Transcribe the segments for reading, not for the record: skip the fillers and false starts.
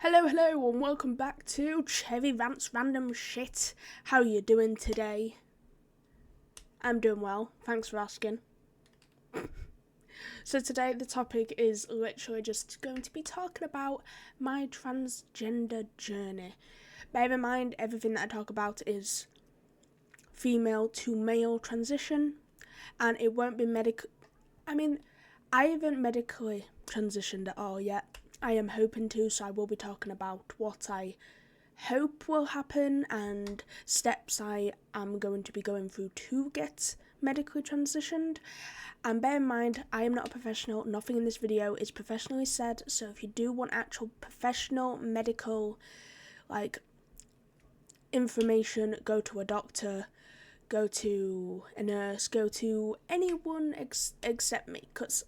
Hello, and welcome back to Rants Random Shit. How are you doing today? I'm doing well, thanks for asking. So today the topic is literally just going to be talking about my transgender journey. Bear in mind, everything that I talk about is female to male transition, and it won't be I haven't medically transitioned at all yet. I am hoping to, so I will be talking about what I hope will happen and steps I am going to be going through to get medically transitioned. And bear in mind, I am not a professional. Nothing in this video is professionally said, so if you do want actual professional medical information, go to a doctor, go to a nurse, go to anyone except me, because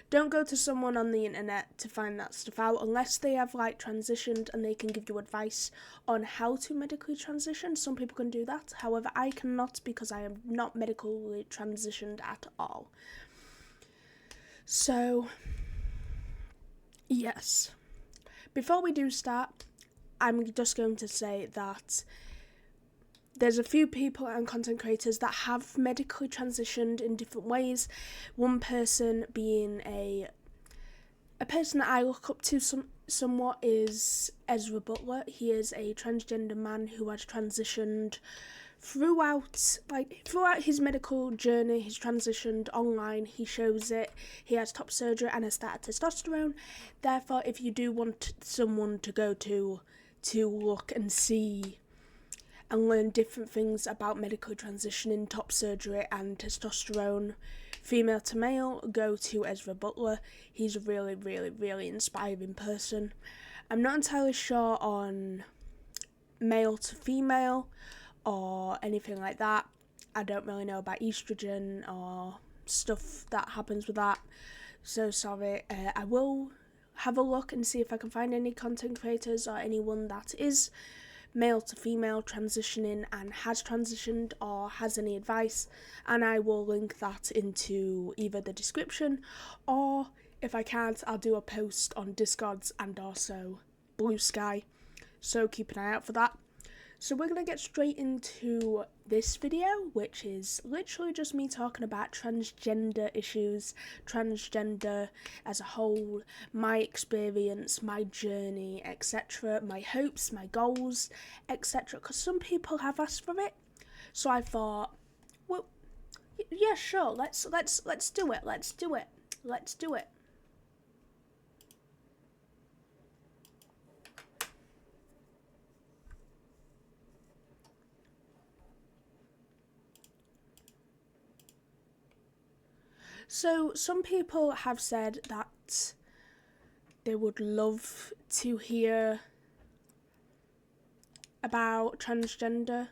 don't go to someone on the internet to find that stuff out unless they have transitioned and they can give you advice on how to medically transition. Some people can do that, however I cannot because I am not medically transitioned at all. So yes, before we do start, I'm just going to say that there's a few people and content creators that have medically transitioned in different ways. One person being a person that I look up to somewhat is Ezra Butler. He is a transgender man who has transitioned throughout his medical journey. He's transitioned online. He shows it. He has top surgery and has started testosterone. Therefore, if you do want someone to go to look and see and learn different things about medical transitioning, top surgery and testosterone, female to male, go to Ezra Butler. He's a really, really, really inspiring person. I'm not entirely sure on male to female or anything like that. I don't really know about estrogen or stuff that happens with that, so sorry. I will have a look and see if I can find any content creators or anyone that is male to female transitioning and has transitioned or has any advice, and I will link that into either the description or if I can't, I'll do a post on Discords and also Blue Sky, so keep an eye out for that. So we're going to get straight into this video, which is literally just me talking about transgender issues, transgender as a whole, my experience, my journey, etc., my hopes, my goals, etc., because some people have asked for it. So I thought, well, yeah, sure, let's do it. So some people have said that they would love to hear about transgender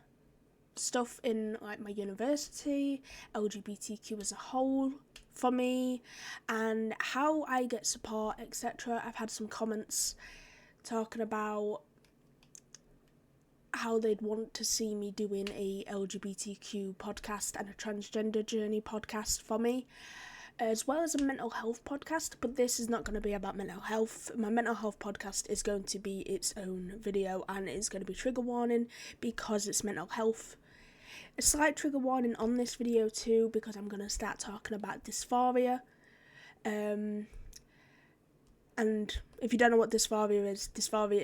stuff in my university, LGBTQ as a whole for me, and how I get support, etc. I've had some comments talking about how they'd want to see me doing a LGBTQ podcast and a transgender journey podcast for me, as well as a mental health podcast, but this is not going to be about mental health. My mental health podcast is going to be its own video and it's going to be trigger warning because it's mental health. A slight trigger warning on this video too because I'm going to start talking about dysphoria. And if you don't know what dysphoria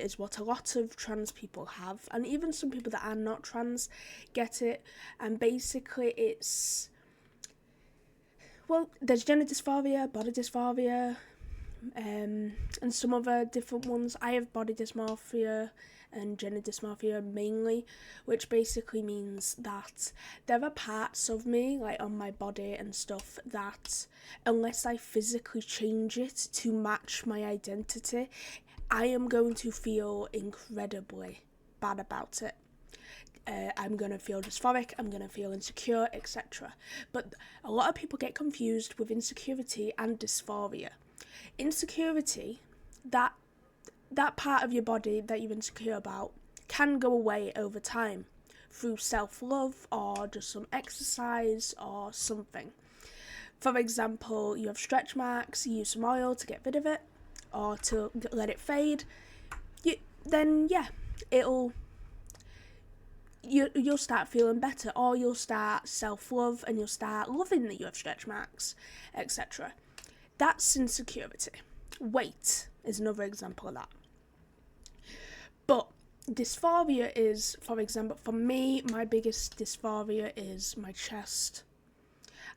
is what a lot of trans people have, and even some people that are not trans get it, and basically it's, well, there's gender dysphoria, body dysphoria, and some other different ones. I have body dysmorphia and gender dysmorphia mainly, which basically means that there are parts of me, on my body and stuff, that unless I physically change it to match my identity, I am going to feel incredibly bad about it. I'm going to feel dysphoric, I'm going to feel insecure, etc. But a lot of people get confused with insecurity and dysphoria. Insecurity, that part of your body that you're insecure about, can go away over time through self-love or just some exercise or something. For example, you have stretch marks, you use some oil to get rid of it or to let it fade. then yeah, you'll start feeling better, or you'll start self-love and you'll start loving that you have stretch marks, etc. That's insecurity. Weight is another example of that. But dysphoria is, for example, for me, my biggest dysphoria is my chest.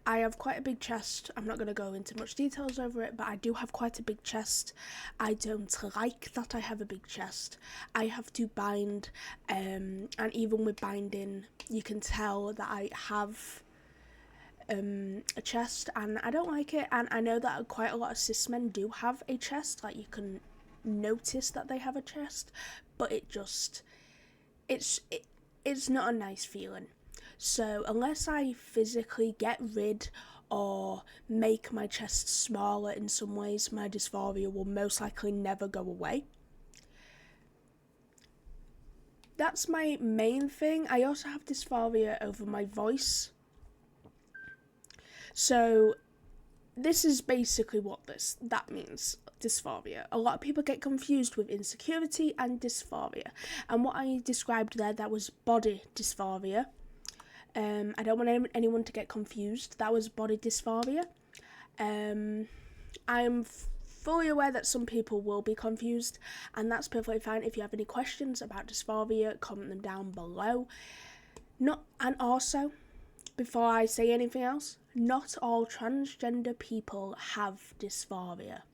I have quite a big chest. I'm not going to go into much details over it, but I do have quite a big chest. I don't like that I have a big chest. I have to bind, and even with binding, you can tell that I have a chest, and I don't like it. And I know that quite a lot of cis men do have a chest, like you can notice that they have a chest, but it's not a nice feeling. So unless I physically get rid or make my chest smaller in some ways, my dysphoria will most likely never go away. That's my main thing. I also have dysphoria over my voice. So this is basically what that means, dysphoria. A lot of people get confused with insecurity and dysphoria. And what I described there, that was body dysphoria. I don't want anyone to get confused. That was body dysphoria. I'm fully aware that some people will be confused, and that's perfectly fine. If you have any questions about dysphoria, comment them down below. And also, before I say anything else, not all transgender people have dysphoria.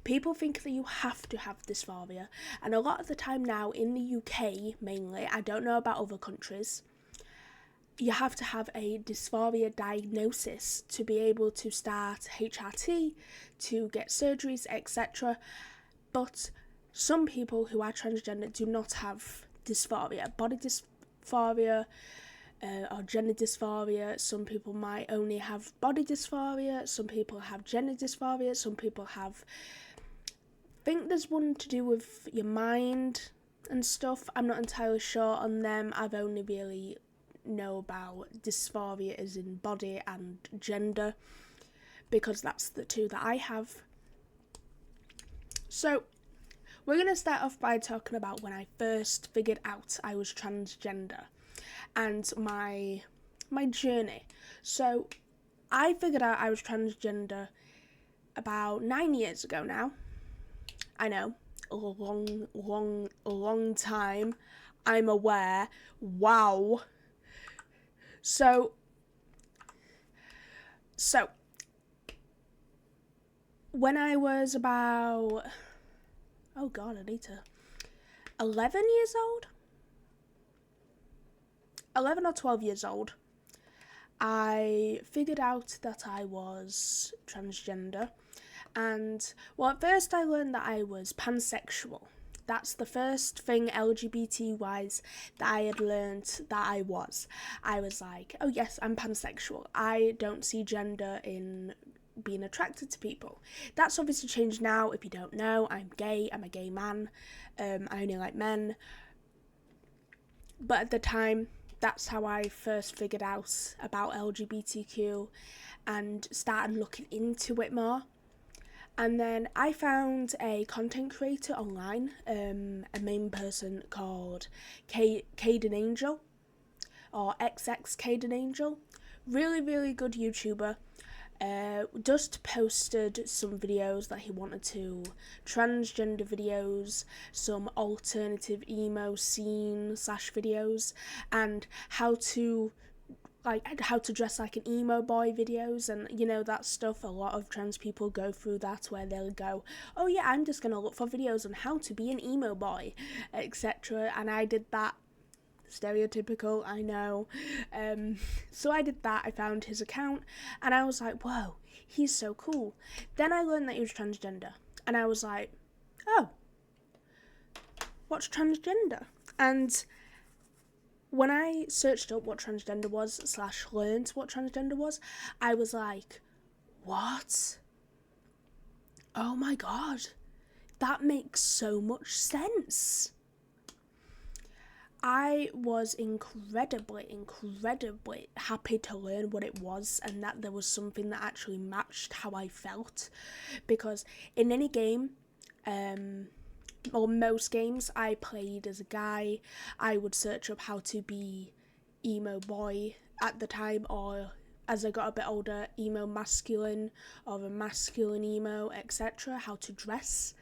People think that you have to have dysphoria, and a lot of the time now in the UK mainly, I don't know about other countries, you have to have a dysphoria diagnosis to be able to start HRT, to get surgeries, etc. But some people who are transgender do not have dysphoria, body dysphoria, or gender dysphoria. Some people might only have body dysphoria, some people have gender dysphoria, some people have, I think there's one to do with your mind and stuff. I'm not entirely sure on them. I've only really know about dysphoria as in body and gender, because that's the two that I have. So we're going to start off by talking about when I first figured out I was transgender and my journey. So I figured out I was transgender about 9 years ago now. I know, a long time. I'm aware. Wow. So when I was about, 11 years old? 11 or 12 years old, I figured out that I was transgender. And, well, at first I learned that I was pansexual. That's the first thing LGBT-wise that I had learnt that I was. I was like, oh yes, I'm pansexual. I don't see gender in being attracted to people. That's obviously changed now. If you don't know, I'm gay. I'm a gay man. I only like men. But at the time, that's how I first figured out about LGBTQ and started looking into it more. And then I found a content creator online, a main person called Caden Angel, or XX Caden Angel. Really, really good YouTuber. Just posted some videos that he wanted to, transgender videos, some alternative emo scene / videos, and how to dress like an emo boy videos, and you know that stuff. A lot of trans people go through that, where they'll go, oh yeah, I'm just gonna look for videos on how to be an emo boy, etc. And I did that. Stereotypical, I know. So I did that. I found his account and I was like, whoa, he's so cool. Then I learned that he was transgender and I was like, oh, what's transgender? And when I searched up what transgender was / learned what transgender was, I was like, what? Oh my god, that makes so much sense. I was incredibly happy to learn what it was and that there was something that actually matched how I felt. Because in any game, or most games I played as a guy. I would search up how to be emo boy at the time, or as I got a bit older, emo masculine, or a masculine emo, etc. How to dress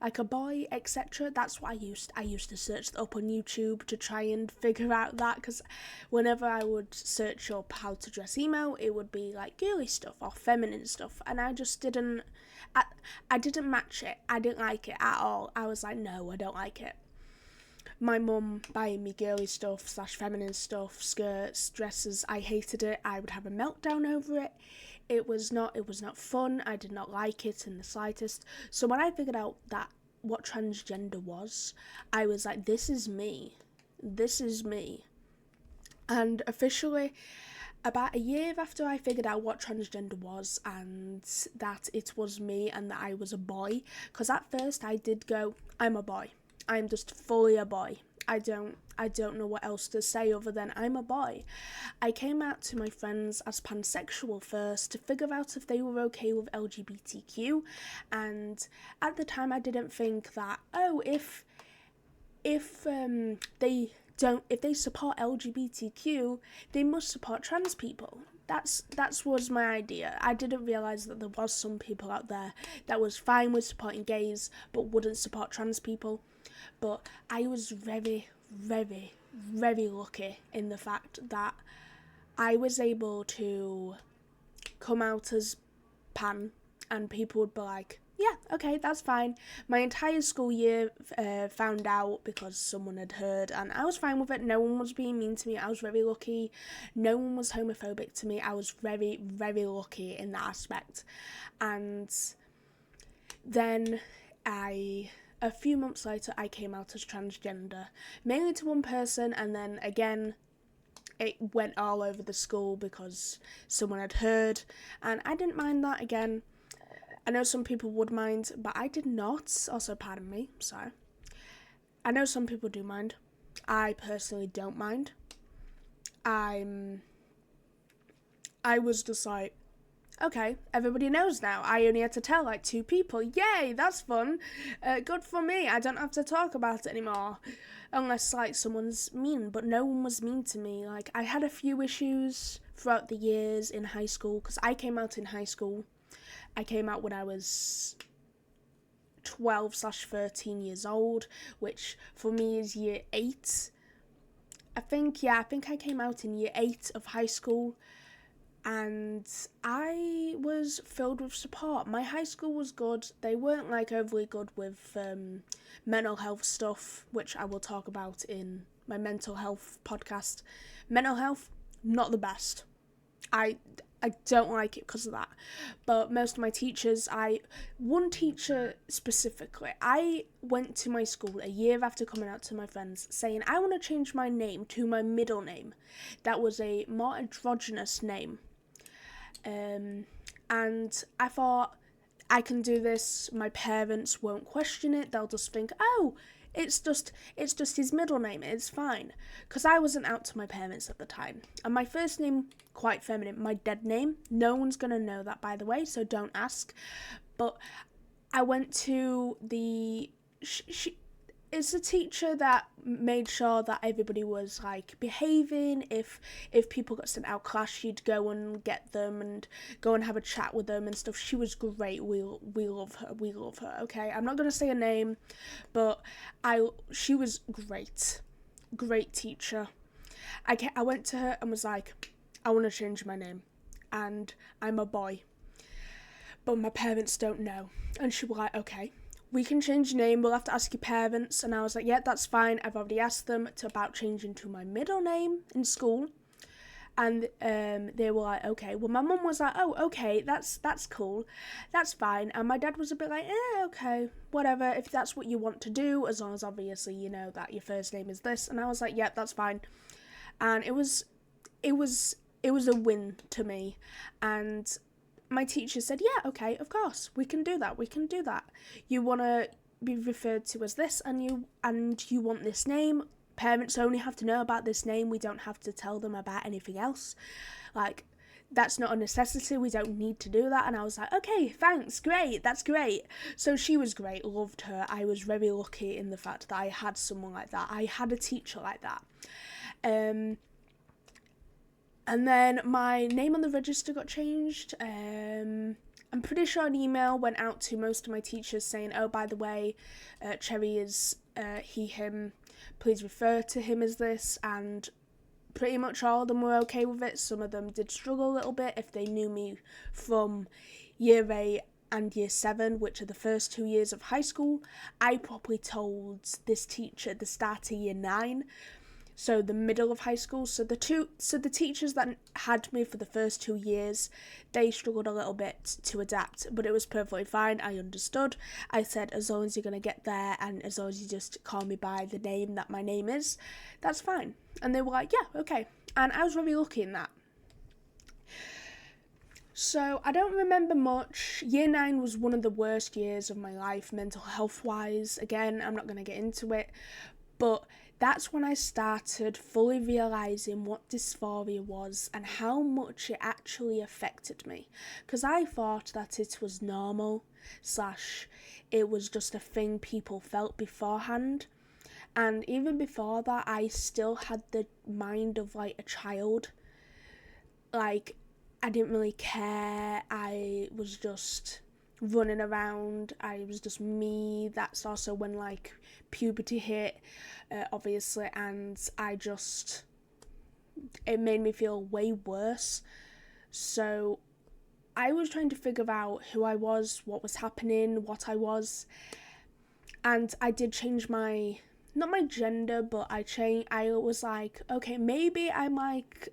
like a boy, etc. That's what I used to search up on YouTube to try and figure out that, because whenever I would search up how to dress emo, it would be like girly stuff or feminine stuff, and I just didn't I didn't match it. I didn't like it at all. I was like, no, I don't like it. My mum buying me girly stuff / feminine stuff, skirts, dresses, I hated it. I would have a meltdown over it. It was not fun. I did not like it in the slightest. So when I figured out that what transgender was, I was like, this is me. This is me. And officially, about a year after I figured out what transgender was and that it was me and that I was a boy, because at first I did go, I'm a boy. I'm just fully a boy. I don't know what else to say other than I'm a boy. I came out to my friends as pansexual first to figure out if they were okay with LGBTQ, and at the time I didn't think that, if they support LGBTQ, they must support trans people. That was my idea. I didn't realise that there was some people out there that was fine with supporting gays but wouldn't support trans people. But I was very, very, very lucky in the fact that I was able to come out as pan, and people would be like, yeah, okay, that's fine. My entire school year found out because someone had heard, and I was fine with it. No one was being mean to me. I was very lucky. No one was homophobic to me. I was very, very lucky in that aspect. And then a few months later, I came out as transgender, mainly to one person, and then again, it went all over the school because someone had heard, and I didn't mind that again. I know some people would mind, but I did not. Also, pardon me, sorry. I know some people do mind. I personally don't mind. I was just like, okay, everybody knows now. I only had to tell like 2 people. Yay, that's fun. Good for me. I don't have to talk about it anymore. Unless like someone's mean, but no one was mean to me. Like, I had a few issues throughout the years in high school, because I came out in high school. I came out when I was 12 / 13 years old, which for me is year 8. I think I came out in year 8 of high school, and I was filled with support. My high school was good. They weren't like overly good with mental health stuff, which I will talk about in my mental health podcast. Mental health, not the best. I don't like it because of that. But most of my teachers, one teacher specifically, I went to my school a year after coming out to my friends saying, I want to change my name to my middle name. That was a more androgynous name. And I thought, I can do this. My parents won't question it. They'll just think, oh, it's just his middle name. It's fine. Because I wasn't out to my parents at the time. And my first name, quite feminine. My dead name, no one's going to know that, by the way, so don't ask. But I went to the... It's a teacher that made sure that everybody was like behaving. If people got sent out class, she'd go and get them and go and have a chat with them and stuff. She was great. We love her. Okay, I'm not gonna say her name, but she was great teacher. I went to her and was like, I want to change my name, and I'm a boy, but my parents don't know. And she was like, okay, we can change your name, we'll have to ask your parents. And I was like, yeah, that's fine. I've already asked them about changing to my middle name in school. And they were like, okay. Well, my mum was like, oh, okay, that's cool. That's fine. And my dad was a bit like, okay, whatever. If that's what you want to do, as long as obviously you know that your first name is this. And I was like, yeah, that's fine. And it was a win to me. And my teacher said, yeah, okay, of course, we can do that. You want to be referred to as this, and you want this name. Parents only have to know about this name. We don't have to tell them about anything else. Like, that's not a necessity, we don't need to do that. And I was like, okay, thanks, great, that's great. So she was great, loved her. I was very lucky in the fact that I had someone like that. I had a teacher like that. And then my name on the register got changed. I'm pretty sure an email went out to most of my teachers saying, oh, by the way, Cherry is he, him, please refer to him as this, and pretty much all of them were okay with it. Some of them did struggle a little bit if they knew me from year 8 and year 7, which are the first 2 years of high school. I probably told this teacher at the start of year 9, so the middle of high school. So the teachers that had me for the first 2 years, they struggled a little bit to adapt, but it was perfectly fine. I understood. I said, as long as you're going to get there and as long as you just call me by the name that my name is, that's fine. And they were like, yeah, okay. And I was really lucky in that. So I don't remember much. Year 9 was one of the worst years of my life, mental health wise. Again, I'm not going to get into it, but that's when I started fully realising what dysphoria was and how much it actually affected me. Because I thought that it was normal, / it was just a thing people felt beforehand. And even before that, I still had the mind of like a child. Like, I didn't really care. I was just running around. I was just me. That's also when like puberty hit, obviously, and it made me feel way worse. So I was trying to figure out who I was, what was happening, what I was, and I did change not my gender, but I was like, okay, maybe I'm like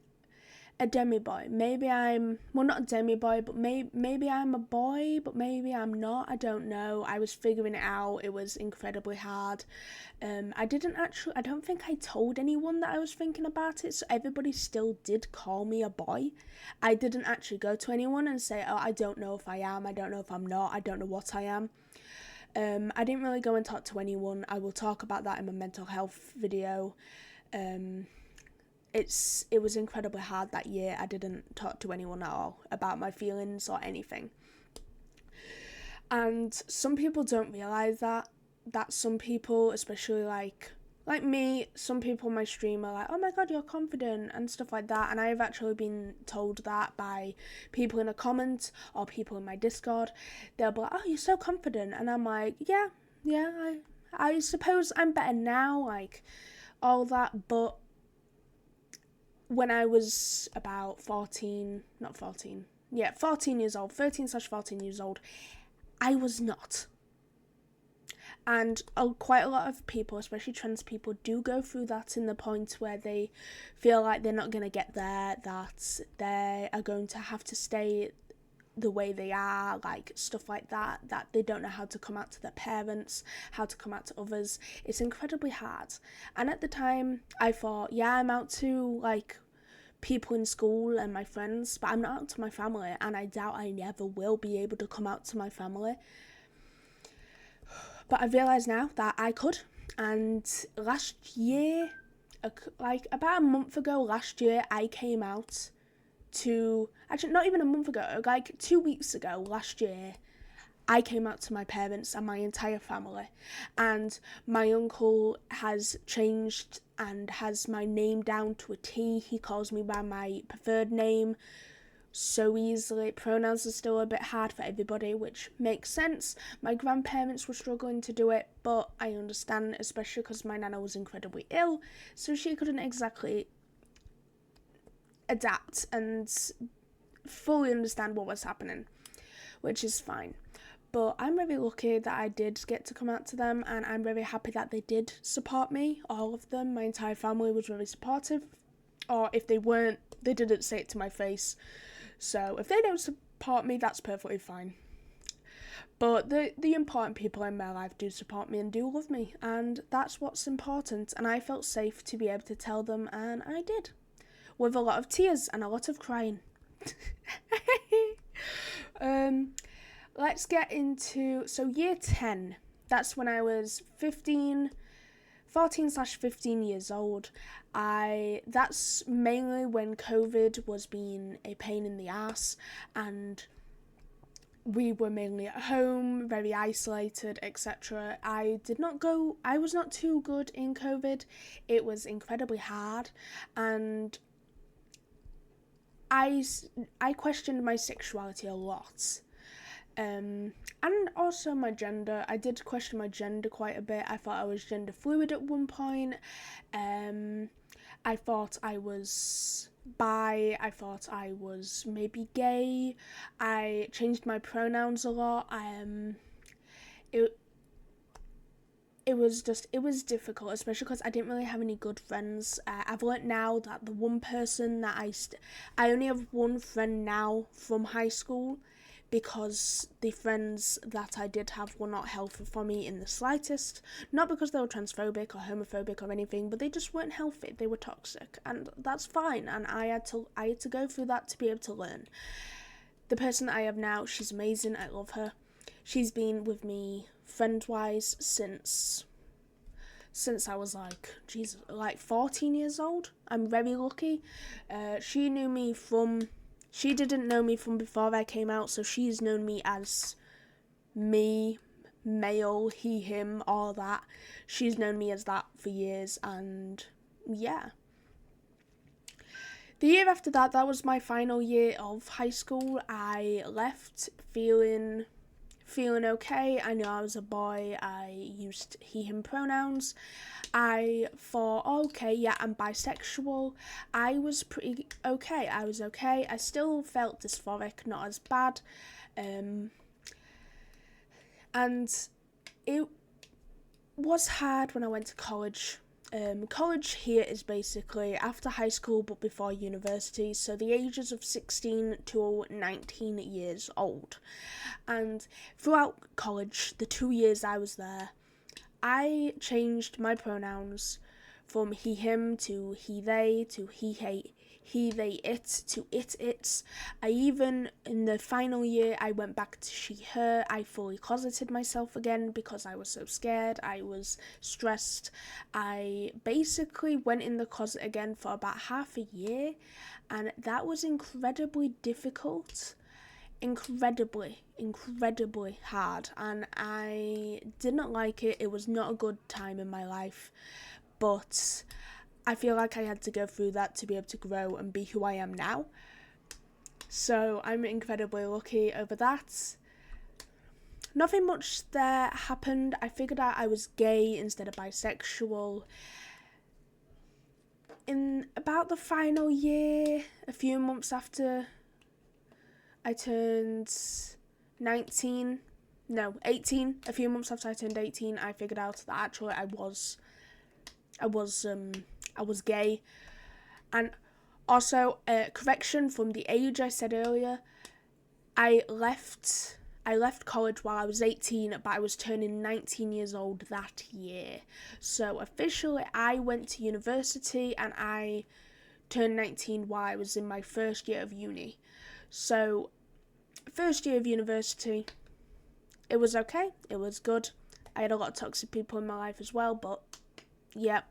a demi-boy. Maybe I'm, well, not a demi-boy, but maybe I'm a boy, but maybe I'm not. I don't know. I was figuring it out. It was incredibly hard. I don't think I told anyone that I was thinking about it, so everybody still did call me a boy. I didn't actually go to anyone and say, oh, I don't know if I am, I don't know if I'm not, I don't know what I am. I didn't really go and talk to anyone. I will talk about that in my mental health video. It was incredibly hard that year. I didn't talk to anyone at all about my feelings or anything. And some people don't realise that some people, especially like me, some people on my stream are like, oh my god, you're confident and stuff like that. And I have actually been told that by people in a comment or people in my Discord. They'll be like, oh, you're so confident. And I'm like, yeah, I suppose I'm better now, like all that. But when I was about 13 years old, 13/14 years old, I was not. And quite a lot of people, especially trans people, do go through that in the point where they feel like they're not going to get there, that they are going to have to stay the way they are, like stuff like that they don't know how to come out to their parents, how to come out to others. It's incredibly hard. And at the time, I thought, yeah, I'm out to like people in school and my friends, but I'm not out to my family, and I doubt I ever will be able to come out to my family. But I realise now that I could. And last year, like about a month ago last year, I came out to, actually not even a month ago, like 2 weeks ago last year, I came out to my parents and my entire family. And my uncle has changed and has my name down to a T. He calls me by my preferred name so easily. Pronouns are still a bit hard for everybody, which makes sense. My grandparents were struggling to do it, but I understand, especially because my nana was incredibly ill, so she couldn't exactly adapt and fully understand what was happening, which is fine. But I'm very lucky that I did get to come out to them, and I'm very happy that they did support me, all of them. My entire family was very supportive, or if they weren't, they didn't say it to my face. So if they don't support me, that's perfectly fine. But the important people in my life do support me and do love me, and that's what's important. And I felt safe to be able to tell them, and I did, with a lot of tears and a lot of crying. Let's get into, so year 10, that's when I was 15, 14/15 years old. That's mainly when COVID was being a pain in the ass, and we were mainly at home, very isolated, etc. I was not too good in COVID. It was incredibly hard, and I questioned my sexuality a lot. And also my gender. I did question my gender quite a bit. I thought I was gender fluid at one point. I thought I was bi. I thought I was maybe gay. I changed my pronouns a lot. It was difficult, especially because I didn't really have any good friends. I've learnt now that the one person that I only have one friend now from high school, because the friends that I did have were not healthy for me in the slightest. Not because they were transphobic or homophobic or anything, but they just weren't healthy. They were toxic, and that's fine. And I had to go through that to be able to learn. The person I have now, she's amazing. I love her. She's been with me friend-wise since I was like 14 years old. I'm very lucky. She didn't know me from before I came out, so she's known me as me, male, he, him, all that. She's known me as that for years, and yeah. The year after that was my final year of high school. I left feeling okay. I knew I was a boy. I used he, him pronouns. I thought, okay, yeah, I'm bisexual. I was pretty okay. I still felt dysphoric, not as bad. And it was hard when I went to college. College here is basically after high school but before university, so the ages of 16 to 19 years old. And throughout college, the 2 years I was there, I changed my pronouns from he, him to he, they to he, they, it to it, its. I even, in the final year, I went back to she, her. I fully closeted myself again because I was so scared. I was stressed. I basically went in the closet again for about half a year, and that was incredibly difficult. Incredibly hard, and I didn't like it. It was not a good time in my life, but I feel like I had to go through that to be able to grow and be who I am now. So I'm incredibly lucky over that. Nothing much there happened. I figured out I was gay instead of bisexual in about the final year, a few months after I turned 18, a few months after I turned 18, I figured out that actually I was gay. And also, correction from the age I said earlier, I left college while I was 18, but I was turning 19 years old that year. So officially, I went to university and I turned 19 while I was in my first year of uni. So, first year of university, it was okay, it was good. I had a lot of toxic people in my life as well, but yeah.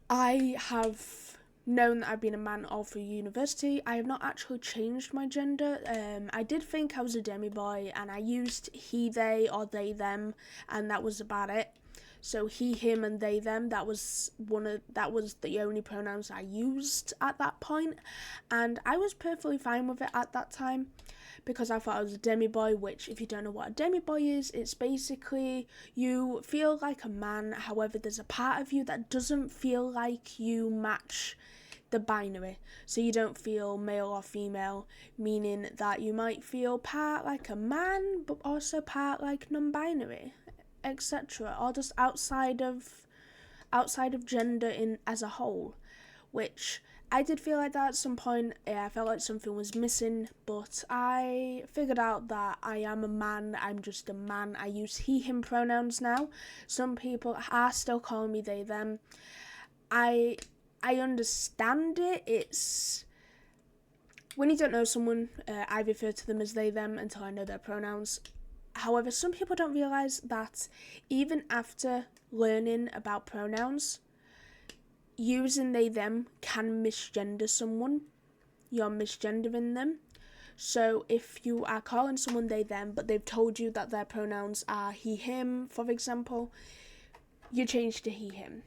I have known that I've been a man all through university. I have not actually changed my gender. I did think I was a demi-boy, and I used he, they, or they, them, and that was about it. So he, him, and they, them, that was the only pronouns I used at that point, and I was perfectly fine with it at that time, because I thought I was a demi-boy, which, if you don't know what a demi-boy is, it's basically you feel like a man, however, there's a part of you that doesn't feel like you match the binary, so you don't feel male or female, meaning that you might feel part like a man, but also part like non-binary, etc., or just outside of gender in as a whole, which I did feel like that at some point. I felt like something was missing, but I figured out that I am a man. I'm just a man. I use he, him pronouns now. Some people are still calling me they, them. I understand it. It's when you don't know someone, I refer to them as they, them until I know their pronouns. However, some people don't realise that even after learning about pronouns, using they, them can misgender someone. You're misgendering them. So if you are calling someone they, them, but they've told you that their pronouns are he, him, for example, you change to he, him.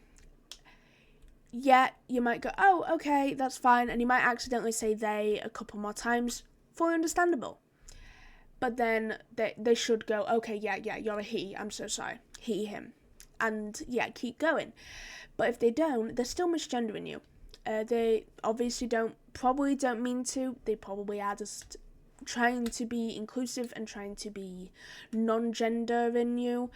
Yeah, you might go, oh, okay, that's fine, and you might accidentally say they a couple more times. Fully understandable. But then they should go, okay, yeah, you're a he, I'm so sorry. He, him. And yeah, keep going. But if they don't, they're still misgendering you. They obviously probably don't mean to. They probably are just trying to be inclusive and trying to be non-gender in you.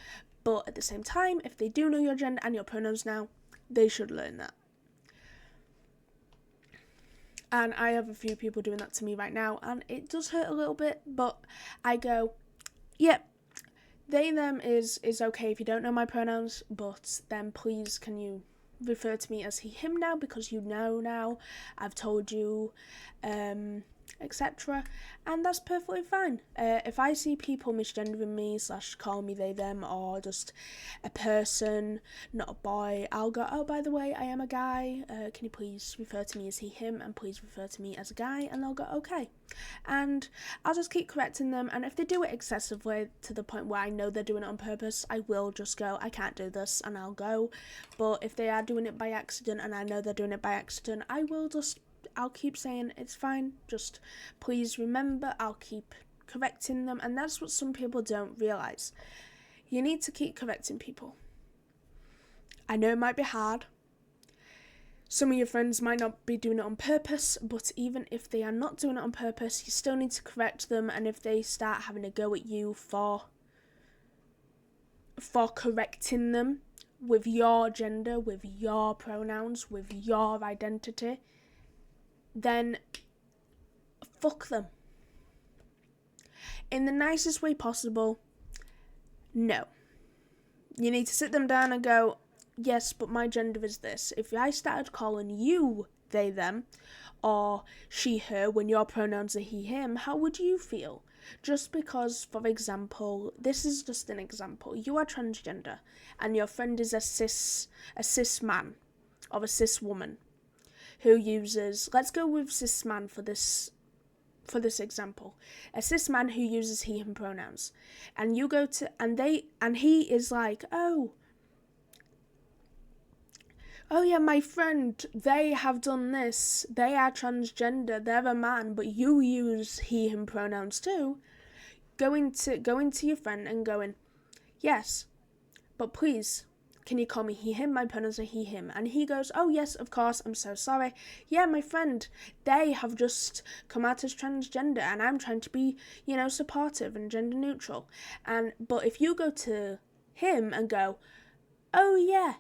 But at the same time, if they do know your gender and your pronouns now, they should learn that. And I have a few people doing that to me right now, and it does hurt a little bit, but I go, yep, they, them is okay if you don't know my pronouns, but then please can you refer to me as he, him now, because you know now, I've told you, etc. And that's perfectly fine. If I see people misgendering me / calling me they, them, or just a person, not a boy, I'll go, oh, by the way, I am a guy, can you please refer to me as he, him, and please refer to me as a guy, and they'll go, okay. And I'll just keep correcting them, and if they do it excessively to the point where I know they're doing it on purpose, I will just go, I can't do this, and I'll go. But if they are doing it by accident and I know they're doing it by accident, I'll keep saying it's fine, just please remember, I'll keep correcting them. And that's what some people don't realise. You need to keep correcting people. I know it might be hard. Some of your friends might not be doing it on purpose, but even if they are not doing it on purpose, you still need to correct them. And if they start having a go at you for correcting them with your gender, with your pronouns, with your identity, then fuck them. In the nicest way possible, no. You need to sit them down and go, yes, but my gender is this. If I started calling you they, them, or she, her, when your pronouns are he, him, how would you feel? Just because, for example, this is just an example, you are transgender, and your friend is a cis man, or a cis woman, who uses, let's go with cis man for this example, a cis man who uses he, him pronouns, and you go to, and he is like, oh yeah, my friend, they have done this, they are transgender, they're a man, but you use he, him pronouns too. Going to your friend and going, yes, but please, can you call me he, him? My pronouns are he, him. And he goes, oh yes, of course, I'm so sorry. Yeah, my friend, they have just come out as transgender, and I'm trying to be, supportive and gender neutral. But if you go to him and go, oh yeah,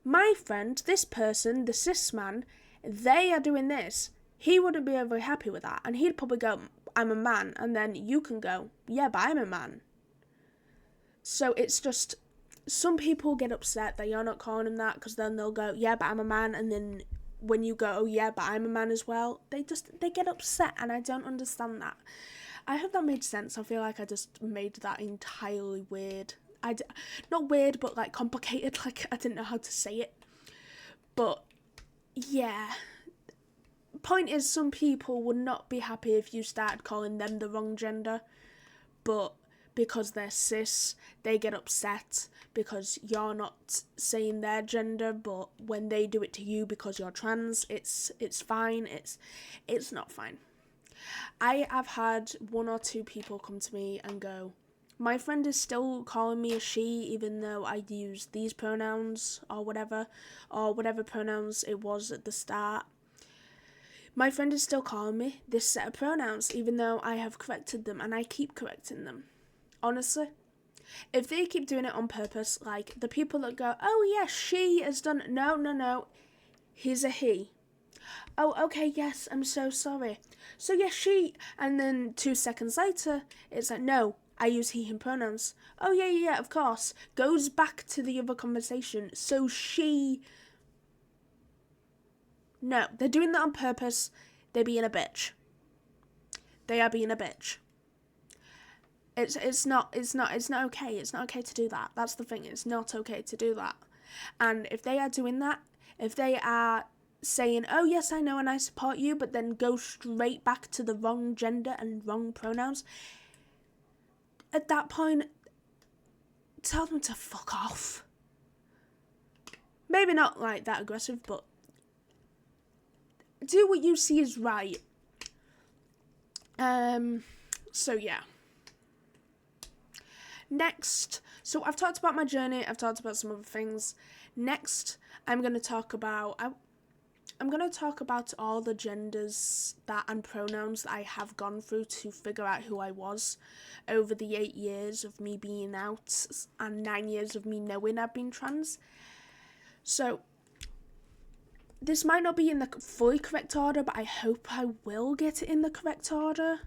my friend, this person, the cis man, they are doing this, he wouldn't be very happy with that. And he'd probably go, I'm a man. And then you can go, yeah, but I'm a man. So it's just, some people get upset that you're not calling them that, because then they'll go, yeah, but I'm a man. And then when you go, oh yeah, but I'm a man as well, they get upset, and I don't understand that. I hope that made sense. I feel like I just made that entirely weird. Not weird, but like complicated, like I didn't know how to say it. But yeah, point is, some people would not be happy if you started calling them the wrong gender, but because they're cis, they get upset because you're not saying their gender, but when they do it to you because you're trans, it's fine. It's not fine. I have had 1 or 2 people come to me and go, my friend is still calling me a she even though I use these pronouns or whatever pronouns it was at the start. My friend is still calling me this set of pronouns even though I have corrected them, and I keep correcting them. Honestly, if they keep doing it on purpose, like the people that go, oh yeah, she has done, no, he's a he. Oh, okay, yes, I'm so sorry. So yeah, she, and then 2 seconds later, it's like, no, I use he, him pronouns. Oh yeah, of course. Goes back to the other conversation. So she, no, they're doing that on purpose. They're being a bitch. They are being a bitch. It's not okay. It's not okay to do that. That's the thing. It's not okay to do that. And if they are doing that, if they are saying, oh yes, I know and I support you, but then go straight back to the wrong gender and wrong pronouns, at that point, tell them to fuck off. Maybe not like that aggressive, but do what you see is right. So yeah. Next, so I've talked about my journey, I've talked about some other things. Next, I'm going to talk about all the genders that and pronouns that I have gone through to figure out who I was over the 8 years of me being out and 9 years of me knowing I've been trans. So this might not be in the fully correct order, but I hope I will get it in the correct order.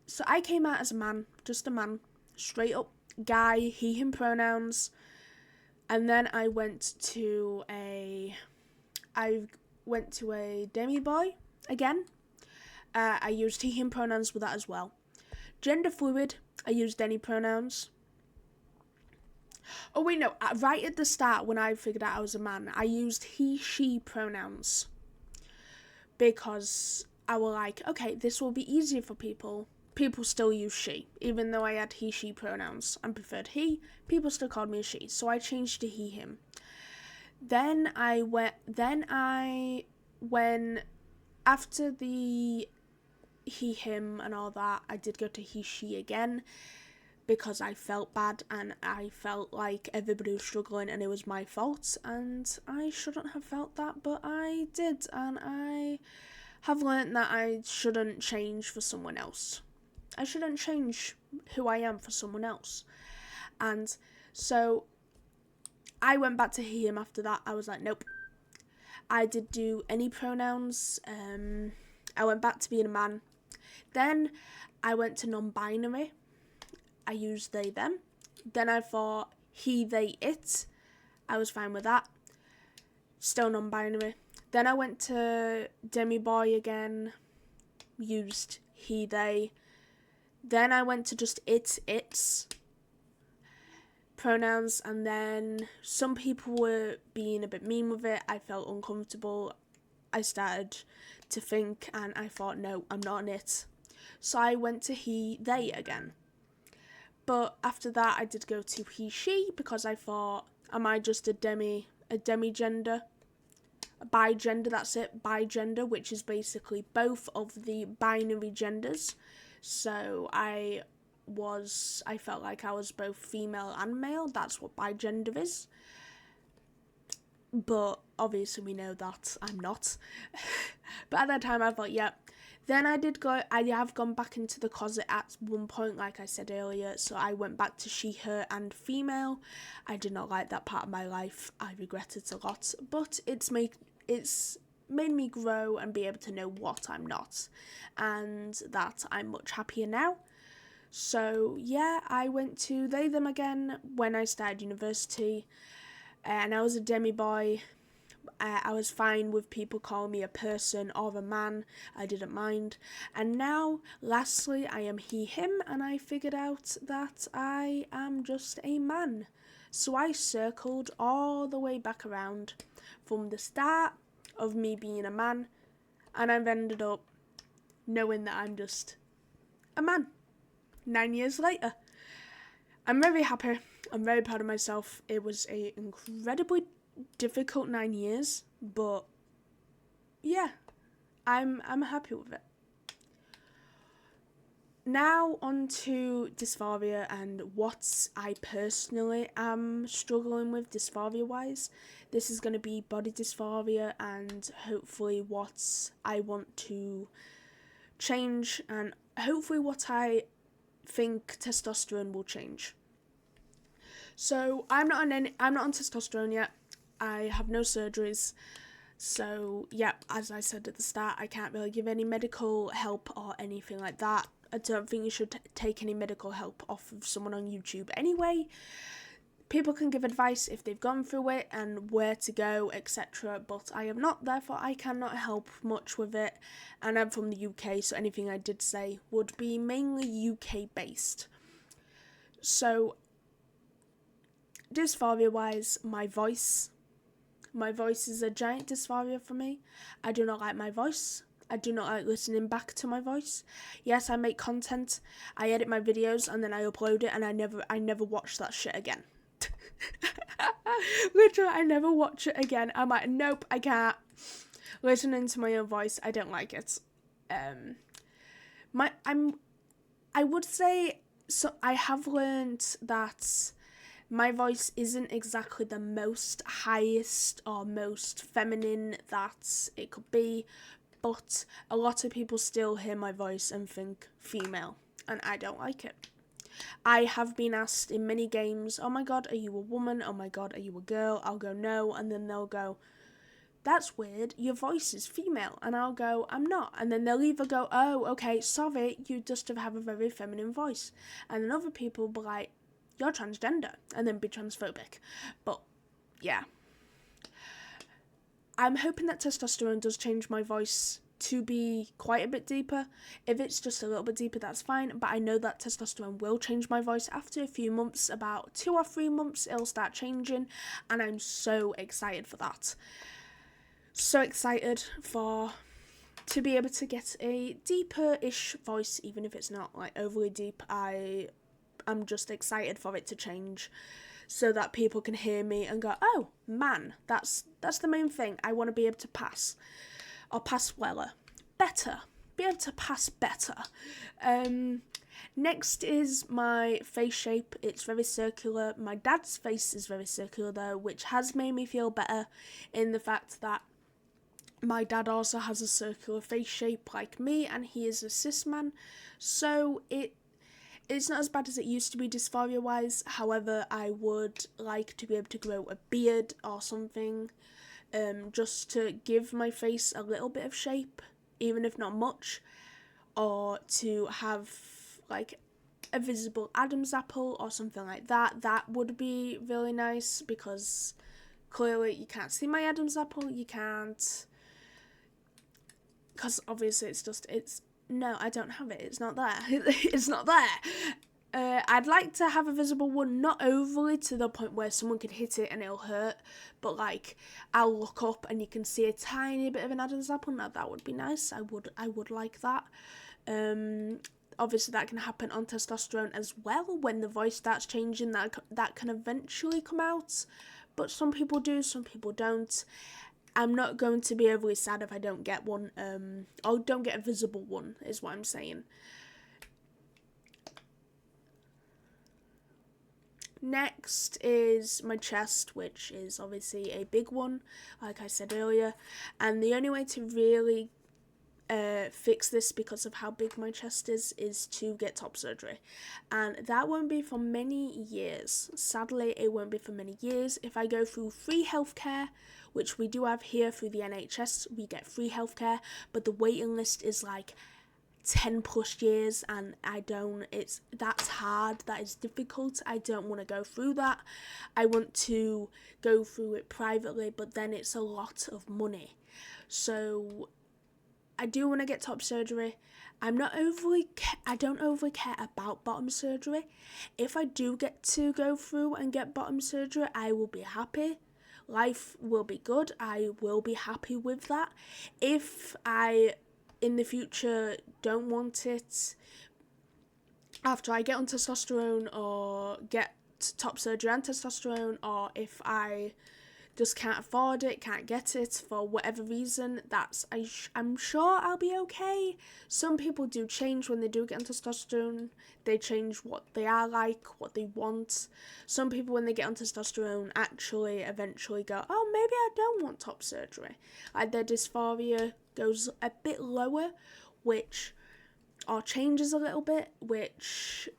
So I came out as a man, just a man, straight up guy, he, him pronouns, and then I went to a demi boy again. I used he, him pronouns with that as well. Gender fluid, I used any pronouns. Oh wait, no, right at the start when I figured out I was a man, I used he, she pronouns. Because I was like, okay, this will be easier for people. People still use she, even though I had he, she pronouns and preferred he, people still called me a she, so I changed to he, him. Then I went, after the he, him and all that, I did go to he, she again, because I felt bad and I felt like everybody was struggling and it was my fault, and I shouldn't have felt that, but I did, and I have learnt that I shouldn't change for someone else. I shouldn't change who I am for someone else. And so I went back to he, him after that. I was like, nope. I did do any pronouns. I went back to being a man. Then I went to non-binary. I used they, them. Then I thought he, they, it. I was fine with that. Still non-binary. Then I went to demi-boy again. Used he, they. Then I went to just it, its pronouns, and then some people were being a bit mean with it. I felt uncomfortable. I started to think, and I thought, no, I'm not an it. So I went to he, they again. But after that, I did go to he, she, because I thought, am I just a demi-gender? A bi-gender, that's it, bi-gender, which is basically both of the binary genders. So I felt like I was both female and male. That's what bi-gender is. But obviously we know that I'm not. But at that time I thought, yeah. Then I have gone back into the closet at one point, like I said earlier. So I went back to she, her and female. I did not like that part of my life. I regret it a lot. But it's made me grow and be able to know what I'm not, and that I'm much happier now. So yeah, I went to they, them again when I started university, and I was a demi-boy. I was fine with people calling me a person or a man. I didn't mind. And now, lastly, I am he, him, and I figured out that I am just a man. So I circled all the way back around from the start of me being a man, and I've ended up knowing that I'm just a man 9 years later. I'm very happy. I'm very proud of myself. It was an incredibly difficult 9 years, but yeah, I'm happy with it. Now on to dysphoria and what I personally am struggling with dysphoria-wise. This is going to be body dysphoria and hopefully what I want to change and hopefully what I think testosterone will change. So I'm not on testosterone yet. I have no surgeries. So yeah, as I said at the start, I can't really give any medical help or anything like that. I don't think you should take any medical help off of someone on YouTube anyway. People can give advice if they've gone through it and where to go, etc. But I am not, therefore I cannot help much with it. And I'm from the UK, so anything I did say would be mainly UK based. So, dysphoria-wise, my voice is a giant dysphoria for me. I do not like my voice. I do not like listening back to my voice. Yes, I make content, I edit my videos, and then I upload it, and I never watch that shit again. Literally, I never watch it again. I'm like, nope, I can't. Listening to my own voice, I don't like it. I would say, so I have learned that my voice isn't exactly the most highest or most feminine that it could be, but a lot of people still hear my voice and think female, and I don't like it. I have been asked in many games, oh my god, are you a woman? Oh my god, are you a girl? I'll go, no, and then they'll go, that's weird, your voice is female, and I'll go, I'm not, and then they'll either go, oh, okay, sorry, you just have a very feminine voice, and then other people will be like, you're transgender, and then be transphobic. But yeah, I'm hoping that testosterone does change my voice to be quite a bit deeper. If it's just a little bit deeper, that's fine, but I know that testosterone will change my voice after a few months. About 2 or 3 months it'll start changing, and I'm so excited for that. So excited to be able to get a deeper-ish voice, even if it's not like overly deep. I'm just excited for it to change so that people can hear me and go, oh man, that's the main thing. I want to be able to pass, or pass better, be able to pass better. Next is my face shape. It's very circular. My dad's face is very circular though, which has made me feel better in the fact that my dad also has a circular face shape like me, and he is a cis man, so it's not as bad as it used to be dysphoria wise. However, I would like to be able to grow a beard or something, just to give my face a little bit of shape, even if not much, or to have like a visible Adam's apple or something like that. That would be really nice, because clearly you can't see my Adam's apple. You can't, because obviously no, I don't have it. It's not there. It's not there. I'd like to have a visible one, not overly to the point where someone could hit it and it'll hurt, but like I'll look up and you can see a tiny bit of an Adam's apple. Now that would be nice. I would like that. Obviously that can happen on testosterone as well. When the voice starts changing, that can eventually come out, but some people do, some people don't. I'm not going to be overly sad if I don't get one, or don't get a visible one, is what I'm saying. Next is my chest, which is obviously a big one, like I said earlier, and the only way to really fix this, because of how big my chest is to get top surgery, and that won't be for many years. Sadly, it won't be for many years. If I go through free healthcare, which we do have here through the NHS, we get free healthcare, but the waiting list is like 10 plus years, and that's hard, that is difficult. I don't want to go through that. I want to go through it privately, but then it's a lot of money. So I do want to get top surgery. I don't overly care about bottom surgery. If I do get to go through and get bottom surgery, I will be happy. Life will be good. I will be happy with that. If I, in the future, don't want it, after I get on testosterone or get top surgery and testosterone, or if I just can't afford it, can't get it for whatever reason, I'm sure I'll be okay. Some people do change when they do get on testosterone. They change what they are like, what they want. Some people, when they get on testosterone, actually eventually go, oh, maybe I don't want top surgery. Like their dysphoria goes a bit lower, or changes a little bit, which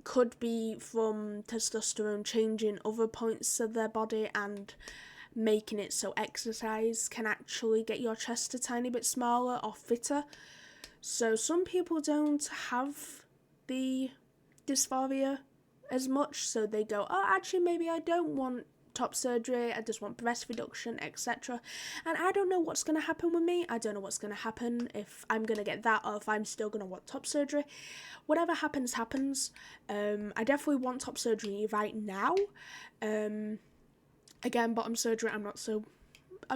could be from testosterone changing other points of their body and making it so exercise can actually get your chest a tiny bit smaller or fitter. So some people don't have the dysphoria as much, so they go, oh, actually maybe I don't want top surgery, I just want breast reduction, etc. And I don't know what's going to happen with me. I don't know what's going to happen, if I'm going to get that or if I'm still going to want top surgery. Whatever happens, happens. I definitely want top surgery right now. Again, bottom surgery, I'm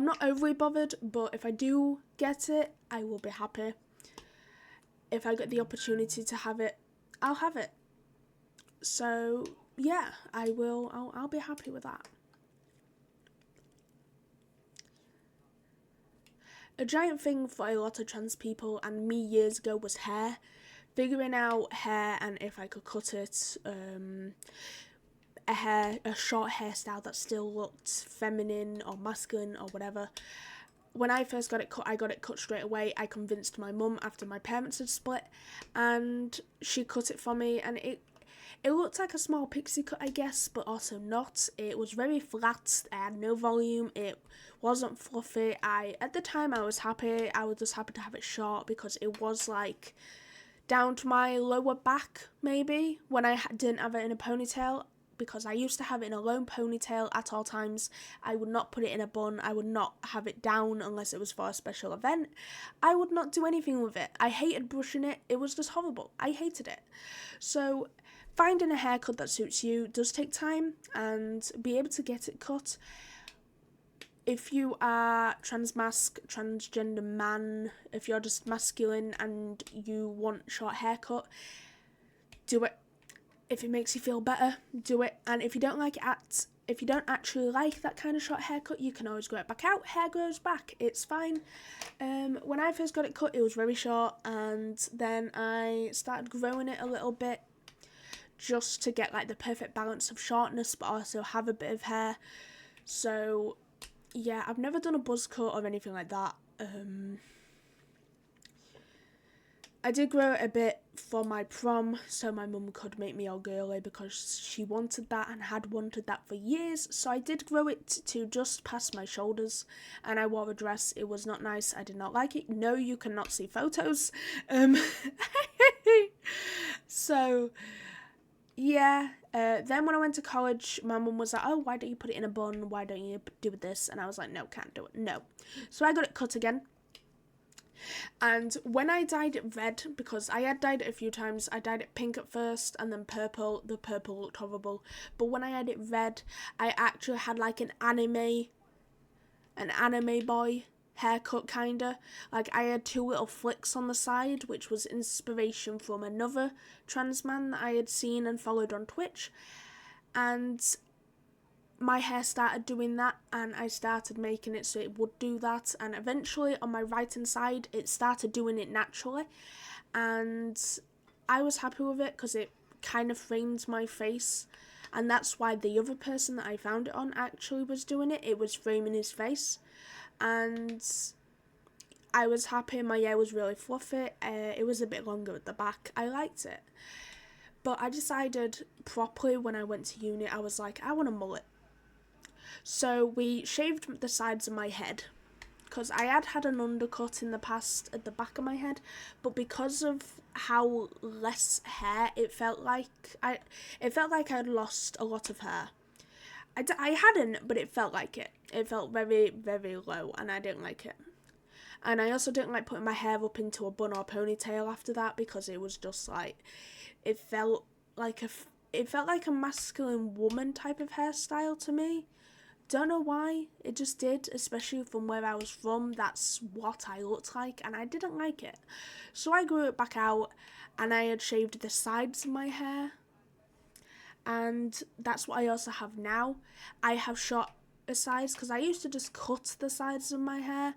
not overly bothered, but if I do get it, I will be happy. If I get the opportunity to have it, I'll have it. So yeah, I'll be happy with that. A giant thing for a lot of trans people and me years ago was hair. Figuring out hair and if I could cut it, a short hairstyle that still looked feminine or masculine or whatever. When I first got it cut, I got it cut straight away. I convinced my mum after my parents had split, and she cut it for me, and it looked like a small pixie cut, I guess, but also not. It was very flat, I had no volume, it wasn't fluffy. At the time I was happy. I was just happy to have it short because it was like down to my lower back, maybe, when I didn't have it in a ponytail, because I used to have it in a long ponytail at all times. I would not put it in a bun. I would not have it down unless it was for a special event. I would not do anything with it. I hated brushing it. It was just horrible. I hated it. So finding a haircut that suits you does take time, and be able to get it cut. If you are transgender man, if you're just masculine and you want short haircut, do it. If it makes you feel better, do it. And if you don't actually like that kind of short haircut, you can always grow it back out. Hair grows back. It's fine. When I first got it cut, it was very short, and then I started growing it a little bit just to get like the perfect balance of shortness but also have a bit of hair. So yeah, I've never done a buzz cut or anything like that. I did grow it a bit for my prom so my mum could make me all girly, because she wanted that and had wanted that for years. So I did grow it to just past my shoulders, and I wore a dress. It was not nice. I did not like it. No, you cannot see photos. So yeah, then when I went to college, my mum was like, oh, why don't you put it in a bun? Why don't you do this? And I was like, no, can't do it. No. So I got it cut again. And when I dyed it red, because I had dyed it a few times, I dyed it pink at first and then purple. The purple looked horrible. But when I had it red, I actually had like an anime boy haircut kinda. Like I had two little flicks on the side, which was inspiration from another trans man that I had seen and followed on Twitch. And my hair started doing that, and I started making it so it would do that, and eventually on my right hand side it started doing it naturally, and I was happy with it because it kind of framed my face, and that's why the other person that I found it on actually was doing it. It was framing his face, and I was happy. My hair was really fluffy. It was a bit longer at the back. I liked it, but I decided properly when I went to uni, I was like, I want a mullet. So we shaved the sides of my head, because I had an undercut in the past at the back of my head, but because of how less hair, it felt like I had lost a lot of hair. I hadn't, but it felt like it. It felt very, very low, and I didn't like it. And I also didn't like putting my hair up into a bun or ponytail after that, because it was just like, it felt like a masculine woman type of hairstyle to me. Don't know why, it just did, especially from where I was from. That's what I looked like, and I didn't like it. So I grew it back out, and I had shaved the sides of my hair, and that's what I also have now. I have short the sides, because I used to just cut the sides of my hair,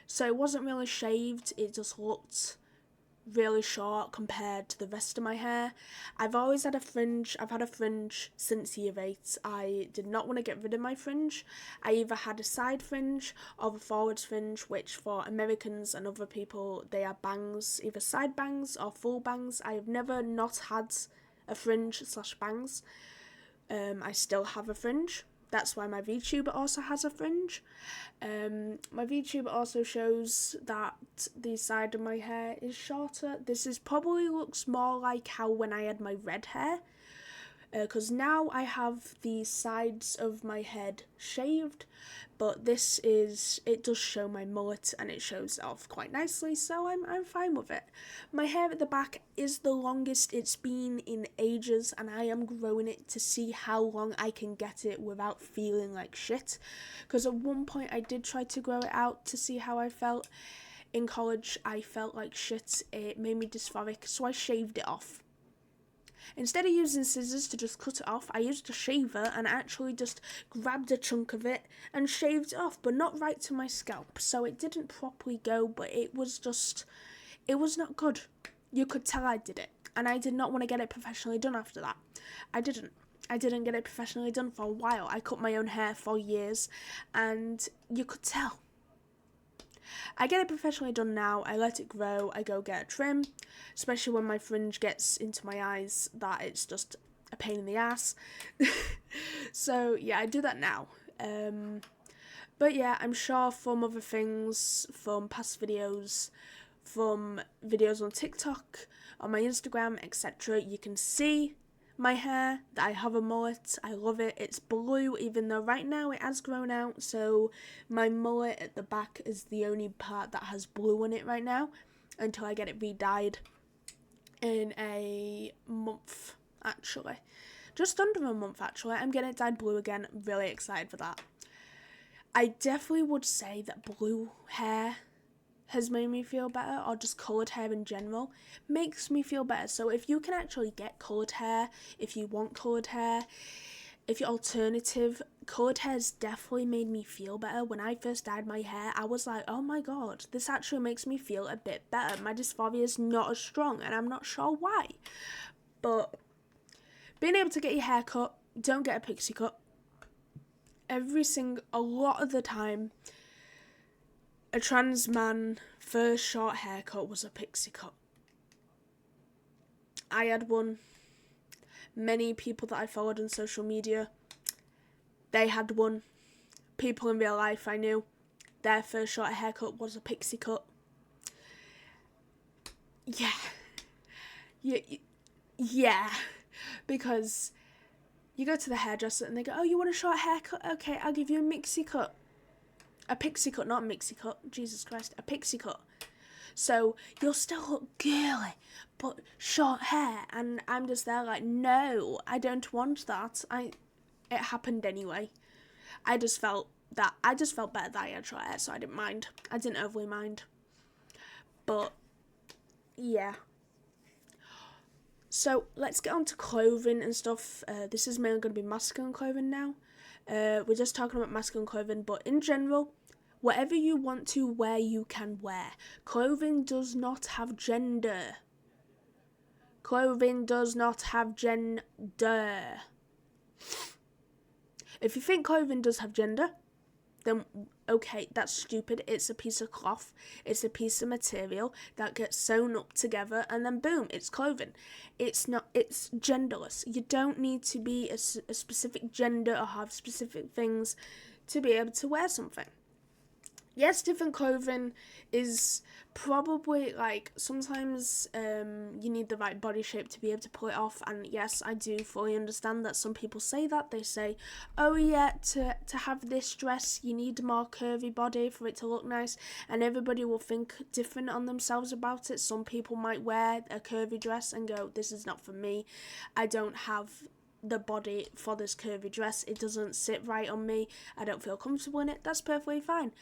so it wasn't really shaved. It just looked really short compared to the rest of my hair. I've always had a fringe. I've had a fringe since year 8. I did not want to get rid of my fringe. I either had a side fringe or the forwards fringe, which for Americans and other people, they are bangs, either side bangs or full bangs. I have never not had a fringe / bangs. I still have a fringe. That's why my VTuber also has a fringe. My VTuber also shows that the side of my hair is shorter. This is probably looks more like how when I had my red hair. because now I have the sides of my head shaved, but it does show my mullet and it shows it off quite nicely, so I'm fine with it. My hair at the back is the longest it's been in ages, and I am growing it to see how long I can get it without feeling like shit, because at one point I did try to grow it out to see how I felt. In college I felt like shit, it made me dysphoric, so I shaved it off. Instead of using scissors to just cut it off, I used a shaver and actually just grabbed a chunk of it and shaved it off, but not right to my scalp, so it didn't properly go, but it was not good. You could tell I did it, and I did not want to get it professionally done after that. I didn't get it professionally done for a while. I cut my own hair for years, and you could tell. I get it professionally done now, I let it grow, I go get a trim, especially when my fringe gets into my eyes, that it's just a pain in the ass. So yeah, I do that now. But yeah, I'm sure from other things, from past videos, from videos on TikTok, on my Instagram, etc., you can see my hair, that I have a mullet. I love it. It's blue, even though right now it has grown out, so my mullet at the back is the only part that has blue in it right now, until I get it re-dyed in a month, actually. Just under a month, actually. I'm getting it dyed blue again. I'm really excited for that. I definitely would say that blue hair has made me feel better, or just coloured hair in general, makes me feel better. So if you can actually get coloured hair, if you want coloured hair, if your alternative, coloured hair has definitely made me feel better. When I first dyed my hair, I was like, oh my god, this actually makes me feel a bit better. My dysphoria is not as strong, and I'm not sure why. But being able to get your hair cut, don't get a pixie cut. A lot of the time, a trans man first short haircut was a pixie cut. I had one. Many people that I followed on social media, they had one. People in real life I knew, their first short haircut was a pixie cut. Yeah. Because you go to the hairdresser and they go, oh, you want a short haircut? Okay, I'll give you a mixie cut. A pixie cut, not a mixie cut. Jesus Christ, a pixie cut. So you'll still look girly, but short hair. And I'm just there like, no, I don't want that. It happened anyway. I just felt better that I had short hair, so I didn't mind. I didn't overly mind. But yeah. So let's get on to clothing and stuff. This is mainly going to be masculine clothing now. We're just talking about masculine clothing, but in general, whatever you want to wear, you can wear. Clothing does not have gender. Clothing does not have gender. If you think clothing does have gender, then okay, that's stupid. It's a piece of cloth. It's a piece of material that gets sewn up together, and then boom, it's clothing. It's genderless. You don't need to be a specific gender or have specific things to be able to wear something. Yes, different clothing is probably, like, sometimes you need the right body shape to be able to pull it off, and yes, I do fully understand that some people say that. They say, oh yeah, to have this dress, you need a more curvy body for it to look nice, and everybody will think different on themselves about it. Some people might wear a curvy dress and go, this is not for me. I don't have the body for this curvy dress. It doesn't sit right on me. I don't feel comfortable in it. That's perfectly fine.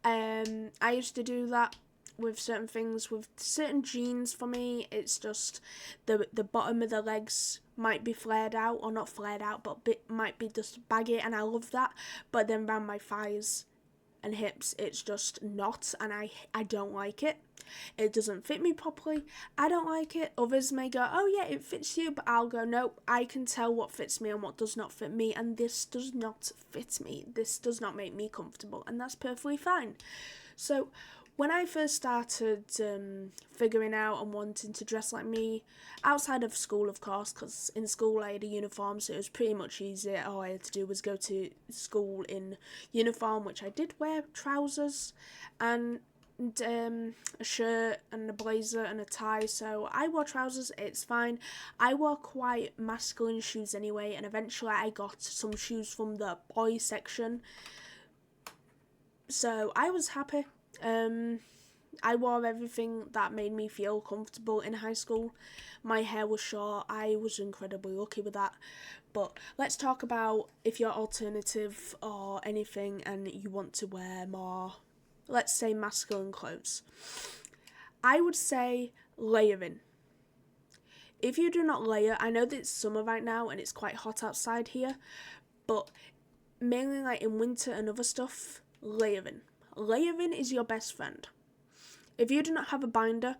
I used to do that with certain things. With certain jeans, for me, it's just the bottom of the legs might be flared out, or not flared out, but might be just baggy, and I love that. But then around my thighs and hips, it's just not, and I don't like it. It doesn't fit me properly. I don't like it. Others may go, oh yeah, it fits you, but I'll go, nope, I can tell what fits me and what does not fit me, and this does not fit me. This does not make me comfortable, and that's perfectly fine. So when I first started figuring out and wanting to dress like me, outside of school, of course, because in school I had a uniform, so it was pretty much easy. All I had to do was go to school in uniform, which I did wear trousers, and a shirt and a blazer and a tie, so I wore trousers. It's fine. I wore quite masculine shoes anyway, and eventually I got some shoes from the boys section, so I was happy. I wore everything that made me feel comfortable in high school. My hair was short. I was incredibly lucky with that. But let's talk about if you're alternative or anything and you want to wear more, let's say, masculine clothes. I would say layering. If you do not layer, I know that it's summer right now and it's quite hot outside here, but mainly like in winter and other stuff, layering. Layering is your best friend. If you do not have a binder,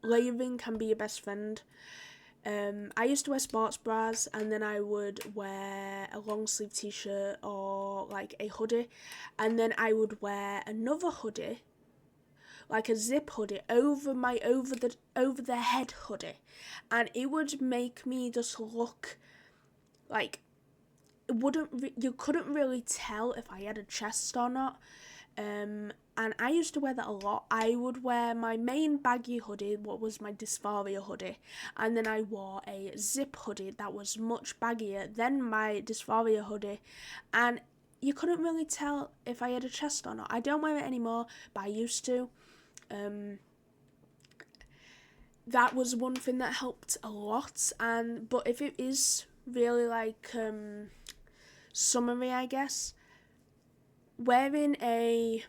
layering can be your best friend. I used to wear sports bras, and then I would wear a long sleeve t-shirt or like a hoodie, and then I would wear another hoodie, like a zip hoodie, over the head hoodie, and it would make me just look like you couldn't really tell if I had a chest or not. And I used to wear that a lot. I would wear my main baggy hoodie, what was my dysphoria hoodie, and then I wore a zip hoodie that was much baggier than my dysphoria hoodie, and you couldn't really tell if I had a chest or not. I don't wear it anymore, but I used to. That was one thing that helped a lot, but if it is really like summery, I guess, wearing a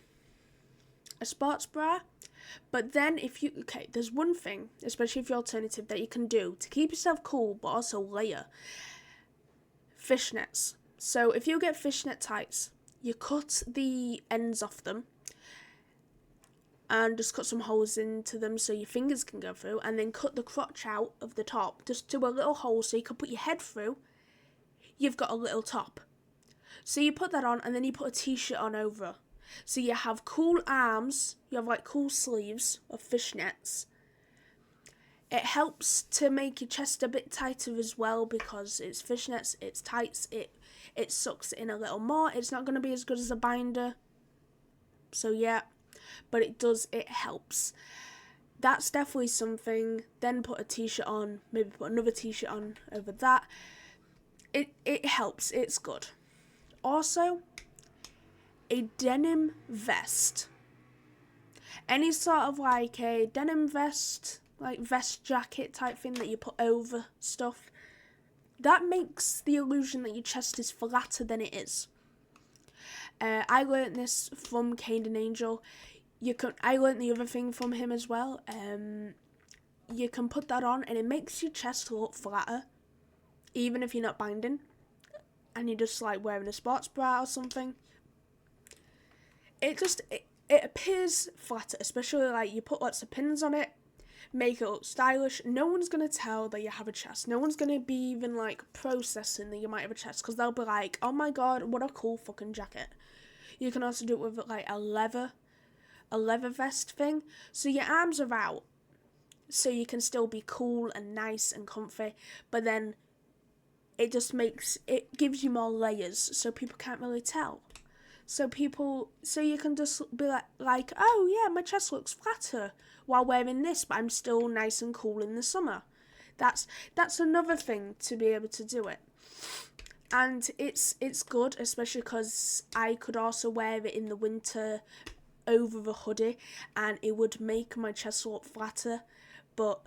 sports bra, but then there's one thing, especially if you're alternative, that you can do to keep yourself cool but also layer: fishnets. So if you get fishnet tights, you cut the ends off them and just cut some holes into them so your fingers can go through, and then cut the crotch out of the top, just do a little hole so you can put your head through. You've got a little top. So you put that on, and then you put a t-shirt on over. So you have cool arms, you have like cool sleeves of fishnets. It helps to make your chest a bit tighter as well, because it's fishnets, it's tights, it sucks in a little more. It's not going to be as good as a binder. So yeah, but it helps. That's definitely something. Then put a t-shirt on, maybe put another t-shirt on over that. It helps, it's good. Also, a denim vest. Any sort of like a denim vest, like vest jacket type thing that you put over stuff, that makes the illusion that your chest is flatter than it is. I learnt this from Caden Angel. I learnt the other thing from him as well. You can put that on and it makes your chest look flatter, even if you're not binding and you're just like wearing a sports bra or something. It appears flatter, especially like you put lots of pins on it, make it look stylish. No one's going to tell that you have a chest. No one's going to be even like processing that you might have a chest, because they'll be like, oh my god, what a cool fucking jacket. You can also do it with like a leather vest thing, so your arms are out, so you can still be cool and nice and comfy, but then it gives you more layers, so people can't really tell. So you can just be like, oh yeah, my chest looks flatter while wearing this, but I'm still nice and cool in the summer. That's another thing to be able to do it. And it's good, especially because I could also wear it in the winter over a hoodie, and it would make my chest look flatter, but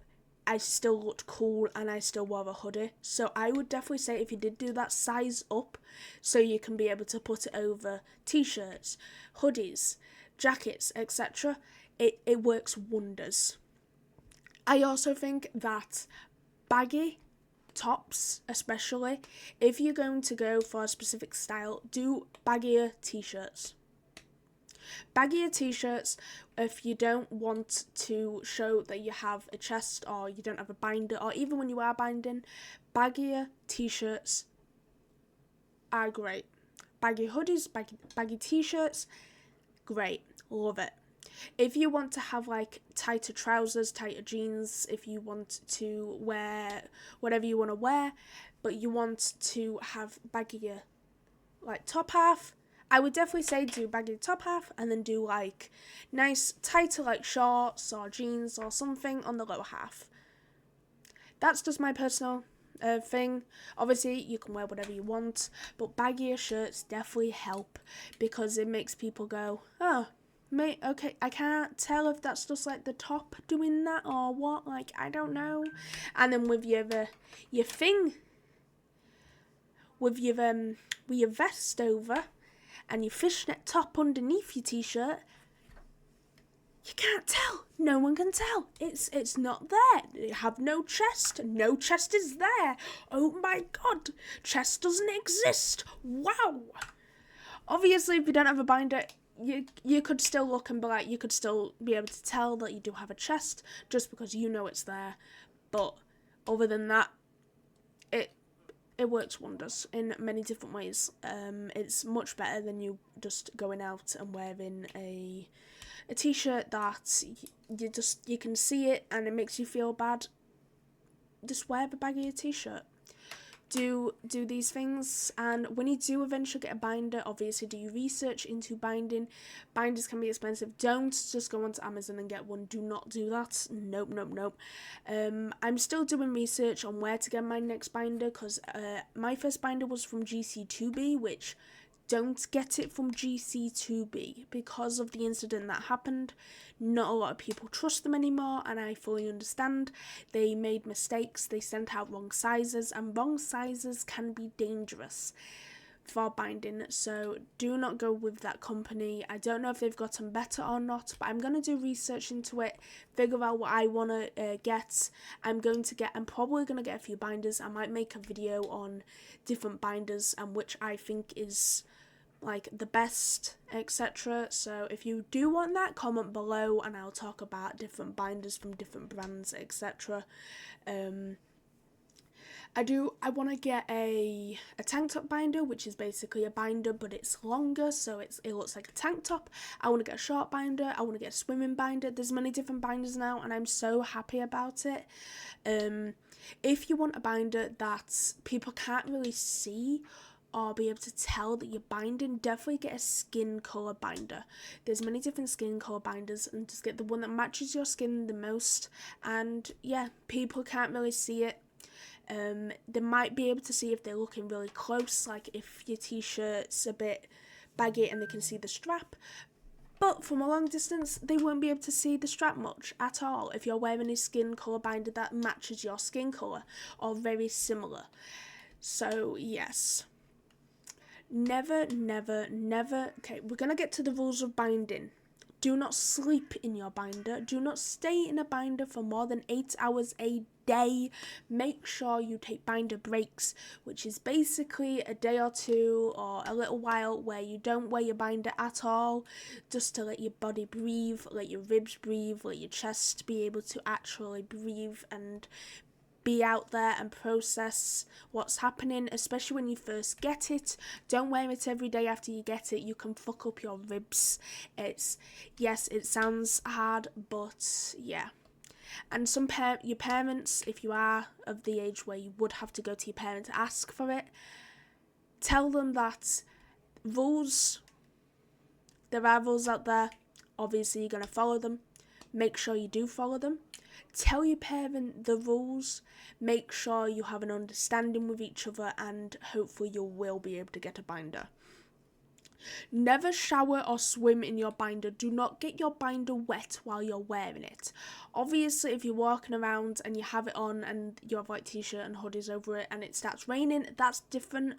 I still looked cool and I still wore a hoodie. So I would definitely say, if you did do that, size up so you can be able to put it over t-shirts, hoodies, jackets, etc. It works wonders. I also think that baggy tops, especially if you're going to go for a specific style, do baggier t-shirts. Baggier t-shirts, if you don't want to show that you have a chest or you don't have a binder, or even when you are binding, baggier t-shirts are great. Baggy hoodies, baggy t-shirts, great, love it. If you want to have like tighter trousers, tighter jeans, if you want to wear whatever you want to wear, but you want to have baggier like top half, I would definitely say do baggy top half and then do like nice tighter like shorts or jeans or something on the lower half. That's just my personal thing. Obviously, you can wear whatever you want, but baggier shirts definitely help because it makes people go, oh, mate, okay, I can't tell if that's just like the top doing that or what, like, I don't know. And then with your thing, with your vest over and your fishnet top underneath your t-shirt, you can't tell. No one can tell. It's not there. You have no chest. No chest is there. Oh my god. Chest doesn't exist. Wow. Obviously, if you don't have a binder, you could still look and be like, you could still be able to tell that you do have a chest just because you know it's there. But other than that, it works wonders in many different ways. It's much better than you just going out and wearing a t-shirt that you can see it and it makes you feel bad. Just wear the baggier t-shirt. Do these things, and when you do eventually get a binder, obviously do your research into binding. Binders can be expensive. Don't just go onto Amazon and get one. Do not do that. Nope. I'm still doing research on where to get my next binder because my first binder was from GC2B, which don't get it from GC2B because of the incident that happened. Not a lot of people trust them anymore, and I fully understand. They made mistakes, they sent out wrong sizes, and wrong sizes can be dangerous for binding, so do not go with that company. I don't know if they've gotten better or not, but I'm going to do research into it, figure out what I want to get. I'm probably going to get a few binders. I might make a video on different binders and which I think is like the best, etc. So if you do want that, comment below and I'll talk about different binders from different brands, etc. I want to get a tank top binder, which is basically a binder but it's longer, so it looks like a tank top. I want to get a short binder. I want to get a swimming binder. There's many different binders now and I'm so happy about it. If you want a binder that people can't really see or be able to tell that you're binding, definitely get a skin colour binder. There's many different skin colour binders, and just get the one that matches your skin the most. And yeah, people can't really see it. They might be able to see if they're looking really close, like if your t-shirt's a bit baggy and they can see the strap. But from a long distance, they won't be able to see the strap much at all if you're wearing a skin colour binder that matches your skin colour or very similar. So yes. Never, okay, we're going to get to the rules of binding. Do not sleep in your binder. Do not stay in a binder for more than 8 hours a day. Make sure you take binder breaks, which is basically a day or two or a little while where you don't wear your binder at all, just to let your body breathe, let your ribs breathe, let your chest be able to actually breathe and be out there and process what's happening, especially when you first get it. Don't wear it every day after you get it. You can fuck up your ribs. It sounds hard, but yeah. And your parents, if you are of the age where you would have to go to your parents to ask for it, tell them that there are rules out there. Obviously, you're going to follow them. Make sure you do follow them. Tell your parent the rules. Make sure you have an understanding with each other, and hopefully you will be able to get a binder. Never shower or swim in your binder. Do not get your binder wet while you're wearing it. Obviously, if you're walking around and you have it on and you have like t-shirt and hoodies over it and it starts raining, that's different.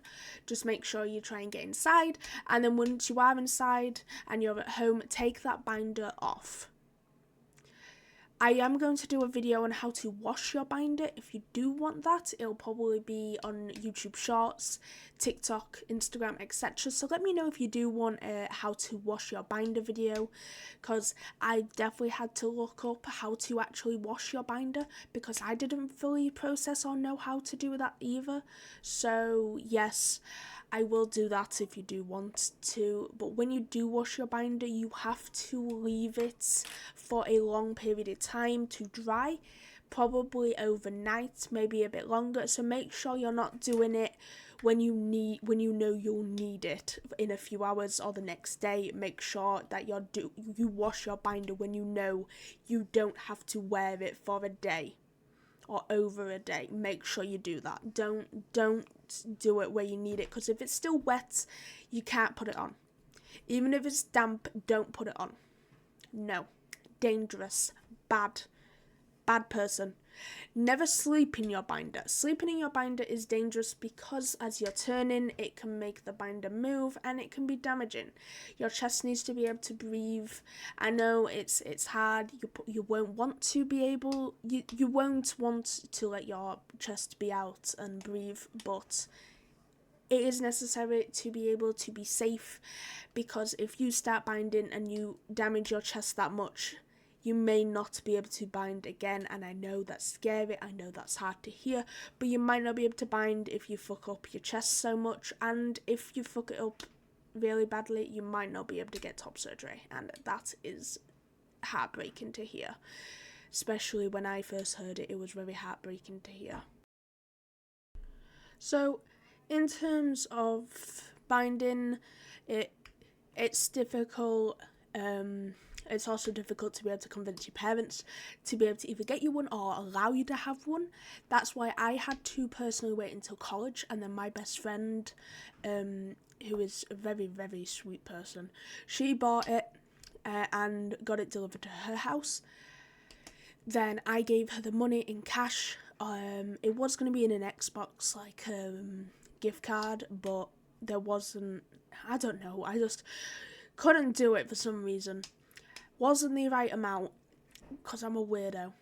Just make sure you try and get inside, and then once you are inside and you're at home, take that binder off. I am going to do a video on how to wash your binder. If you do want that, it'll probably be on YouTube Shorts, TikTok, Instagram, etc. So let me know if you do want a how to wash your binder video, because I definitely had to look up how to actually wash your binder because I didn't fully process or know how to do that either. So yes, I will do that if you do want to, but when you do wash your binder, you have to leave it for a long period of time to dry, probably overnight, maybe a bit longer. So make sure you're not doing it when you know you'll need it in a few hours or the next day, make sure that you wash your binder when you know you don't have to wear it for a day or over a day. Make sure you do that. Don't do it where you need it, because if it's still wet, you can't put it on. Even if it's damp, don't put it on. No. Dangerous. Bad person. Never sleep in your binder. Sleeping in your binder is dangerous because as you're turning, it can make the binder move and it can be damaging. Your chest needs to be able to breathe. I know it's hard. You won't want to be able. You won't want to let your chest be out and breathe, but it is necessary to be able to be safe, because if you start binding and you damage your chest that much, you may not be able to bind again. And I know that's scary, I know that's hard to hear, but you might not be able to bind if you fuck up your chest so much, and if you fuck it up really badly, you might not be able to get top surgery, and that is heartbreaking to hear. Especially when I first heard it, it was very heartbreaking to hear. So, in terms of binding, it's difficult. It's also difficult to be able to convince your parents to be able to either get you one or allow you to have one. That's why I had to personally wait until college, and then my best friend, who is a very, very sweet person, she bought it and got it delivered to her house. Then I gave her the money in cash. It was going to be in an Xbox gift card, but there wasn't. I don't know. I just couldn't do it for some reason. Wasn't the right amount, because I'm a weirdo.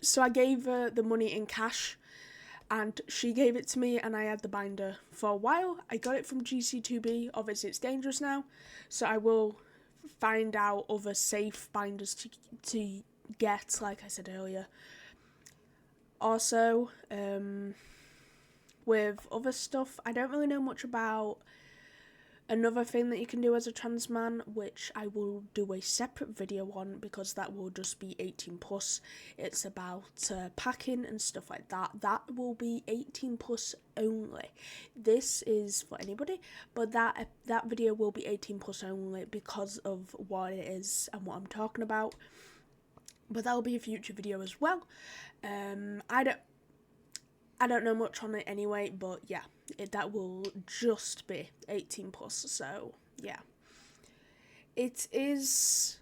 So I gave her the money in cash, and she gave it to me, and I had the binder for a while. I got it from GC2B. Obviously, it's dangerous now, so I will find out other safe binders to get, like I said earlier. Also, with other stuff, I don't really know much about another thing that you can do as a trans man, which I will do a separate video on, because that will just be 18 plus. It's about packing and stuff like that. That will be 18 plus only. This is for anybody, but that video will be 18 plus only because of what it is and what I'm talking about. But that will be a future video as well. I don't know much on it anyway, but yeah, that will just be 18 plus, so yeah. It is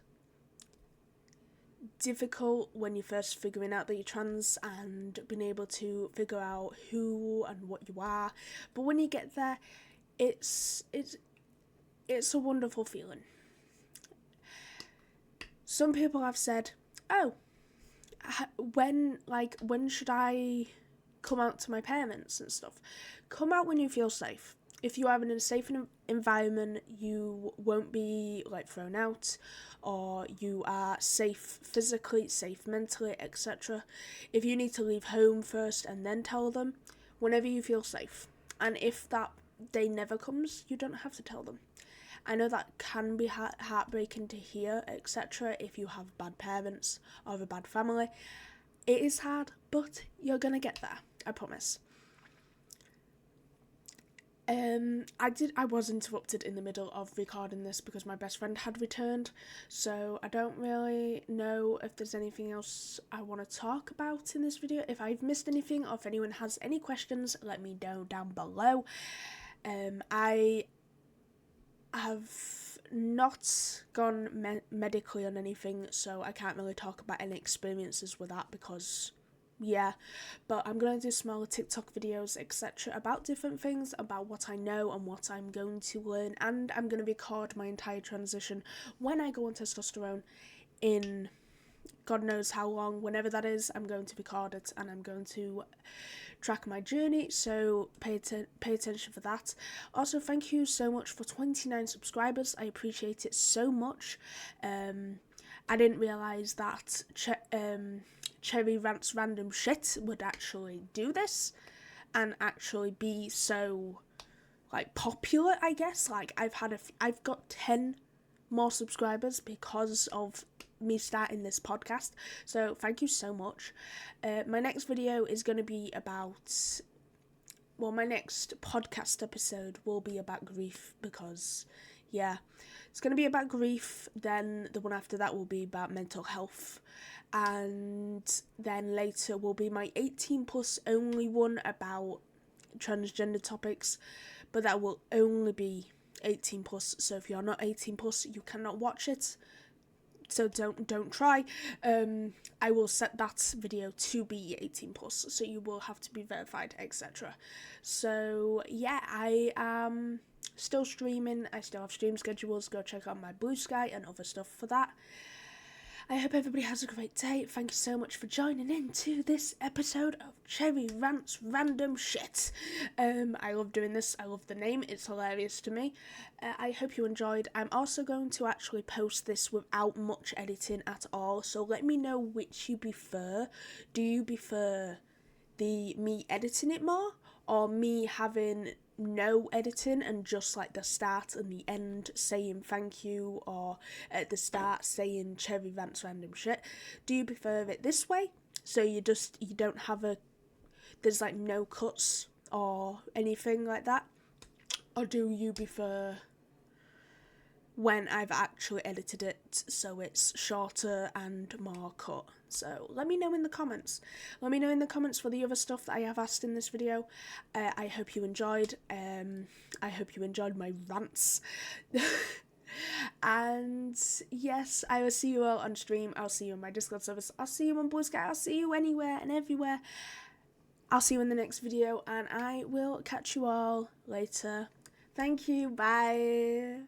difficult when you're first figuring out that you're trans and being able to figure out who and what you are, but when you get there, it's a wonderful feeling. Some people have said, oh, when should I come out to my parents and stuff? Come out when you feel safe. If you are in a safe environment, you won't be thrown out, or you are safe physically, safe mentally, etc. If you need to leave home first and then tell them, whenever you feel safe. And if that day never comes, you don't have to tell them. I know that can be heartbreaking to hear, etc. if you have bad parents or a bad family. It is hard, but you're gonna get there, I promise. I was interrupted in the middle of recording this because my best friend had returned, so I don't really know if there's anything else I want to talk about in this video. If I've missed anything, or if anyone has any questions, let me know down below. I have not gone medically on anything, so I can't really talk about any experiences with that, because but I'm going to do smaller TikTok videos, etc. about different things, about what I know and what I'm going to learn, and I'm going to record my entire transition when I go on testosterone in God knows how long. Whenever that is, I'm going to record it, and I'm going to track my journey, so pay attention for that. Also, thank you so much for 29 subscribers. I appreciate it so much. I didn't realise that Cherry Rants Random Shit would actually do this and actually be so popular, I guess. I've got 10 more subscribers because of me starting this podcast, so thank you so much. My next video is going to be about my next podcast episode will be about grief, because yeah, it's going to be about grief. Then the one after that will be about mental health, and then later will be my 18 plus only one about transgender topics, but that will only be 18 plus. So if you're not 18 plus, you cannot watch it. So don't try. I will set that video to be 18 plus, so you will have to be verified, etc. So yeah, I am still streaming. I still have stream schedules. Go check out my Blue Sky and other stuff for that. I hope everybody has a great day. Thank you so much for joining in to this episode of Cherry Rants Random Shit. I love doing this. I love the name. It's hilarious to me. I hope you enjoyed. I'm also going to actually post this without much editing at all. So let me know which you prefer. Do you prefer me editing it more, or me having no editing and just like the start and the end saying thank you, or at the start saying Cherry Rants Random Shit? Do you prefer it this way, so you don't have there's like no cuts or anything like that, or do you prefer when I've actually edited it so it's shorter and more cut? So let me know in the comments. Let me know in the comments for the other stuff that I have asked in this video. I hope you enjoyed. I hope you enjoyed my rants. And yes, I will see you all on stream. I'll see you on my Discord service. I'll see you on Blue Sky. I'll see you anywhere and everywhere. I'll see you in the next video, and I will catch you all later. Thank you. Bye.